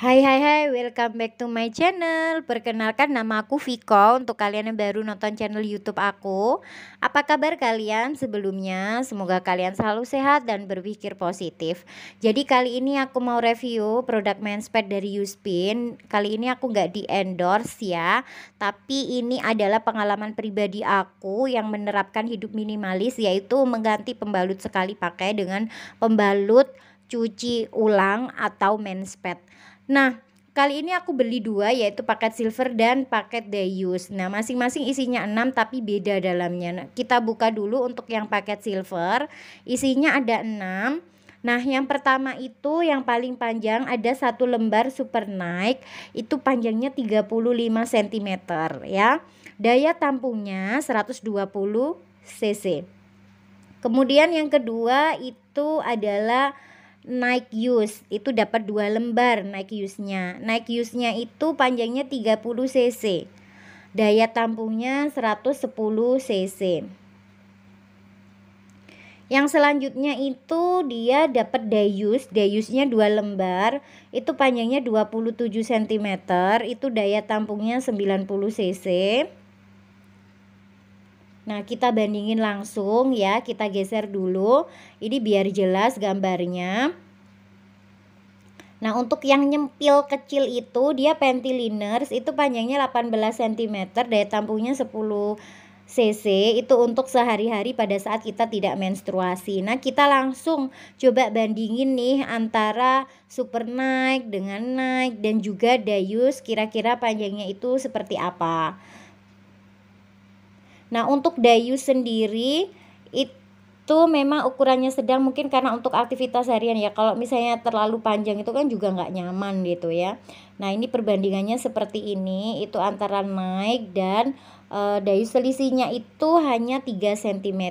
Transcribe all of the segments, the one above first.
Hai hai hai, welcome back to my channel. Perkenalkan, nama aku Viko. Untuk kalian yang baru nonton channel YouTube aku, apa kabar kalian sebelumnya? Semoga kalian selalu sehat dan berpikir positif. Jadi kali ini aku mau review produk Menspet dari Yuspin. Kali ini aku nggak di endorse ya, tapi ini adalah pengalaman pribadi aku yang menerapkan hidup minimalis, yaitu mengganti pembalut sekali pakai dengan pembalut cuci ulang atau Menspet. Nah, kali ini aku beli dua, yaitu paket silver dan paket Dayus. Nah, masing-masing isinya 6 tapi beda dalamnya. Nah, kita buka dulu untuk yang paket silver. Isinya ada 6. Nah, yang pertama itu yang paling panjang ada satu lembar Super Night. Itu panjangnya 35 cm ya. Daya tampungnya 120 cc. Kemudian yang kedua itu adalah Nike Use, itu dapat 2 lembar Nike Use-nya. Nike Use-nya itu panjangnya 30 cc. Daya tampungnya 110 cc. Yang selanjutnya itu dia dapat Dayus. Dayusnya 2 lembar, itu panjangnya 27 cm, itu daya tampungnya 90 cc. Nah, kita bandingin langsung ya, kita geser dulu. Ini biar jelas gambarnya. Nah, untuk yang nyempil kecil itu dia panty liners, itu panjangnya 18 cm, daya tampungnya 10 cc, itu untuk sehari-hari pada saat kita tidak menstruasi. Nah, kita langsung coba bandingin nih antara Super Nike dengan Nike dan juga Dayus, kira-kira panjangnya itu seperti apa. Nah, untuk Dayus sendiri itu memang ukurannya sedang, mungkin karena untuk aktivitas harian ya. Kalau misalnya terlalu panjang itu kan juga nggak nyaman gitu ya. Nah, ini perbandingannya seperti ini, itu antara Nike dan Dayus. Selisihnya itu hanya 3 cm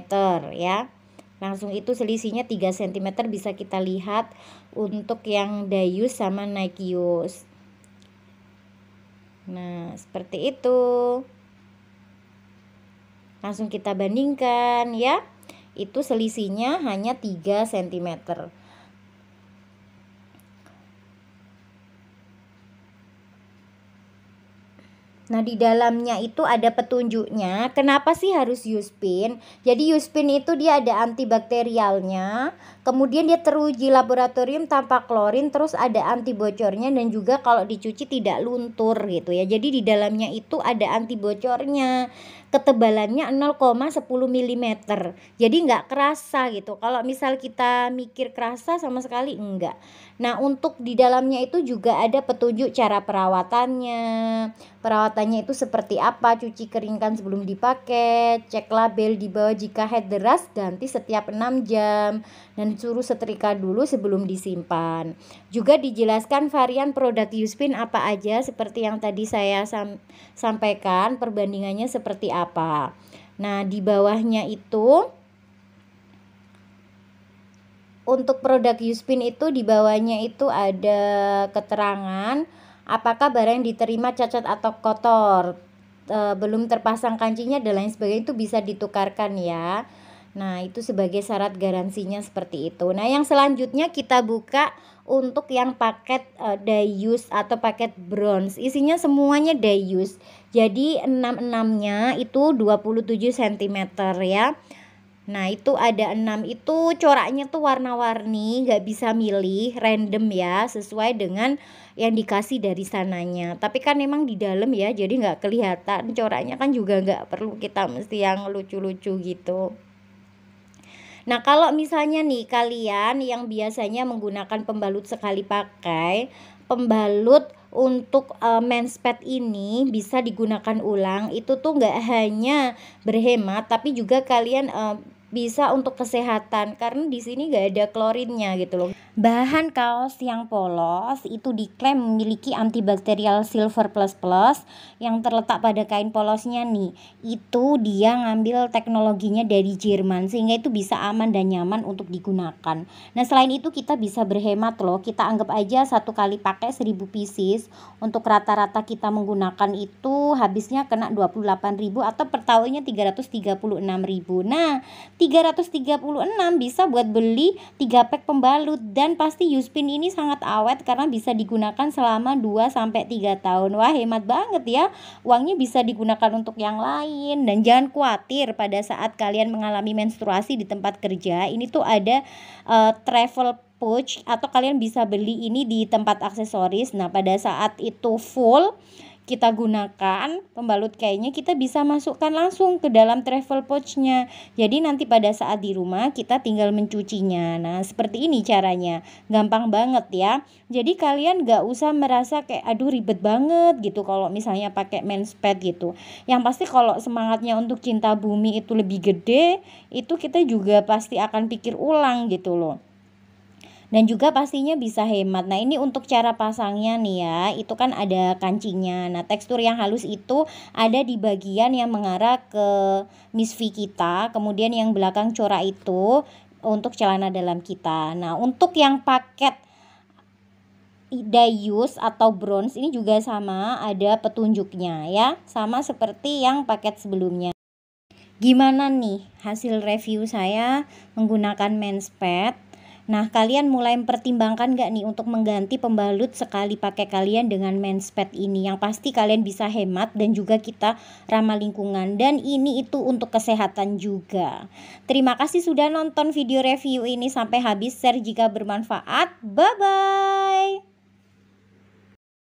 ya. Langsung itu selisihnya 3 cm bisa kita lihat untuk yang Dayus sama Nike Use. Nah, seperti itu. Langsung kita bandingkan ya. Itu selisihnya hanya 3 cm. Nah, di dalamnya itu ada petunjuknya. Kenapa sih harus Yuspin? Jadi Yuspin itu dia ada antibakterialnya. Kemudian dia teruji laboratorium tanpa klorin, terus ada anti bocornya, dan juga kalau dicuci tidak luntur gitu ya. Jadi di dalamnya itu ada anti bocornya. Ketebalannya 0,10 mm. Jadi nggak kerasa gitu. Kalau misal kita mikir kerasa, sama sekali enggak. Nah, untuk di dalamnya itu juga ada petunjuk cara perawatannya. Perawatannya itu seperti apa, cuci keringkan sebelum dipakai, cek label di bawah, jika head deras ganti setiap 6 jam, dan suruh setrika dulu sebelum disimpan. Juga dijelaskan varian produk Yuspin apa aja, seperti yang tadi saya sampaikan, perbandingannya seperti apa. Nah, di bawahnya itu untuk produk Yuspin itu di bawahnya itu ada keterangan apakah barang yang diterima cacat atau kotor, belum terpasang kancinya dan lain sebagainya, itu bisa ditukarkan ya. Nah, itu sebagai syarat garansinya seperti itu. Nah, yang selanjutnya kita buka untuk yang paket Dayus atau paket bronze. Isinya semuanya Dayus. Jadi 66-nya itu 27 cm ya. Nah, itu ada 6, itu coraknya tuh warna-warni, nggak bisa milih, random ya, sesuai dengan yang dikasih dari sananya. Tapi kan memang di dalam ya, jadi nggak kelihatan coraknya, kan juga nggak perlu kita mesti yang lucu-lucu gitu. Nah, kalau misalnya nih kalian yang biasanya menggunakan pembalut sekali pakai, pembalut untuk Menspet ini bisa digunakan ulang. Itu tuh nggak hanya berhemat, tapi juga kalian bisa untuk kesehatan, karena di sini nggak ada klorinnya gitu loh. Bahan kaos yang polos itu diklaim memiliki antibakterial silver plus plus yang terletak pada kain polosnya nih. Itu dia ngambil teknologinya dari Jerman, sehingga itu bisa aman dan nyaman untuk digunakan. Nah, selain itu kita bisa berhemat loh. Kita anggap aja satu kali pakai 1000 pieces. Untuk rata-rata kita menggunakan itu habisnya kena 28.000 atau per tahunnya 336.000. Nah, 336 bisa buat beli 3 pack pembalut, dan kalian pasti Yuspin ini sangat awet karena bisa digunakan selama 2-3 tahun. Wah, hemat banget ya. Uangnya bisa digunakan untuk yang lain. Dan jangan khawatir pada saat kalian mengalami menstruasi di tempat kerja. Ini tuh ada travel pouch atau kalian bisa beli ini di tempat aksesoris. Nah, pada saat itu full kita gunakan pembalut kainnya, kita bisa masukkan langsung ke dalam travel pouchnya. Jadi nanti pada saat di rumah kita tinggal mencucinya. Nah, seperti ini caranya, gampang banget ya. Jadi kalian gak usah merasa kayak aduh ribet banget gitu kalau misalnya pakai men's pad gitu. Yang pasti kalau semangatnya untuk cinta bumi itu lebih gede, itu kita juga pasti akan pikir ulang gitu loh. Dan juga pastinya bisa hemat. Nah, ini untuk cara pasangnya nih ya, itu kan ada kancingnya. Nah, tekstur yang halus itu ada di bagian yang mengarah ke misfi kita, kemudian yang belakang corak itu untuk celana dalam kita. Nah, untuk yang paket Dayus atau bronze ini juga sama, ada petunjuknya ya, sama seperti yang paket sebelumnya. Gimana nih hasil review saya menggunakan men's pad? Nah, kalian mulai mempertimbangkan gak nih untuk mengganti pembalut sekali pakai kalian dengan men's pad ini? Yang pasti kalian bisa hemat dan juga kita ramah lingkungan. Dan ini itu untuk kesehatan juga. Terima kasih sudah nonton video review ini sampai habis. Share jika bermanfaat. Bye-bye.